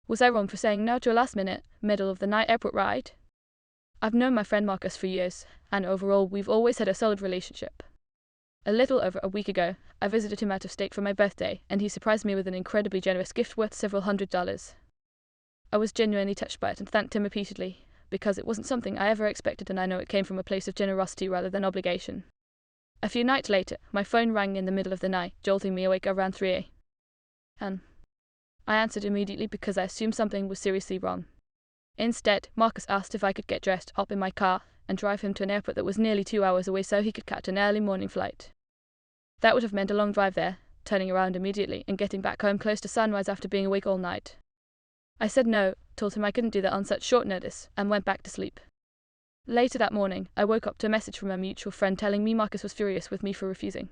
Was I wrong for saying no to a last-minute, middle-of-the-night airport ride? I've known my friend Marcus for years, and overall we've always had a solid relationship. A little over a week ago, I visited him out of state for my birthday, and he surprised me with an incredibly generous gift worth several $100s. I was genuinely touched by it and thanked him repeatedly, because it wasn't something I ever expected, and I know it came from a place of generosity rather than obligation. A few nights later, my phone rang in the middle of the night, jolting me awake around 3 a.m. I answered immediately because I assumed something was seriously wrong. Instead, Marcus asked if I could get dressed, hop in my car, and drive him to an airport that was nearly 2 hours away so he could catch an early morning flight. That would have meant a long drive there, turning around immediately, and getting back home close to sunrise after being awake all night. I said no, told him I couldn't do that on such short notice, and went back to sleep. Later that morning, I woke up to a message from a mutual friend telling me Marcus was furious with me for refusing.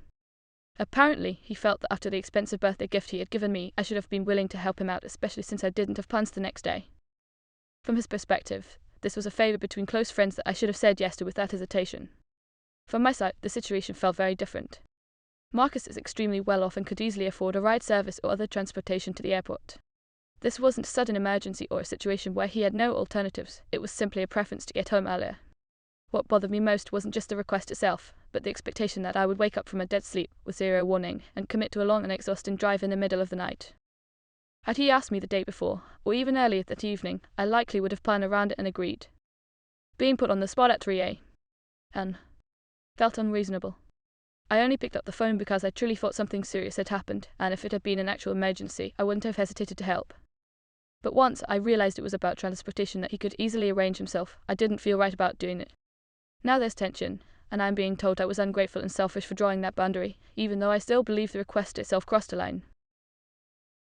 Apparently, he felt that after the expensive birthday gift he had given me, I should have been willing to help him out, especially since I didn't have plans the next day. From his perspective, this was a favour between close friends that I should have said yes to without hesitation. From my side, the situation felt very different. Marcus is extremely well off and could easily afford a ride service or other transportation to the airport. This wasn't a sudden emergency or a situation where he had no alternatives, it was simply a preference to get home earlier. What bothered me most wasn't just the request itself, but the expectation that I would wake up from a dead sleep with zero warning and commit to a long and exhausting drive in the middle of the night. Had he asked me the day before, or even earlier that evening, I likely would have planned around it and agreed. Being put on the spot at 3 a.m. felt unreasonable. I only picked up the phone because I truly thought something serious had happened, and if it had been an actual emergency, I wouldn't have hesitated to help. But once I realized it was about transportation that he could easily arrange himself, I didn't feel right about doing it. Now there's tension, and I'm being told I was ungrateful and selfish for drawing that boundary, even though I still believe the request itself crossed a line.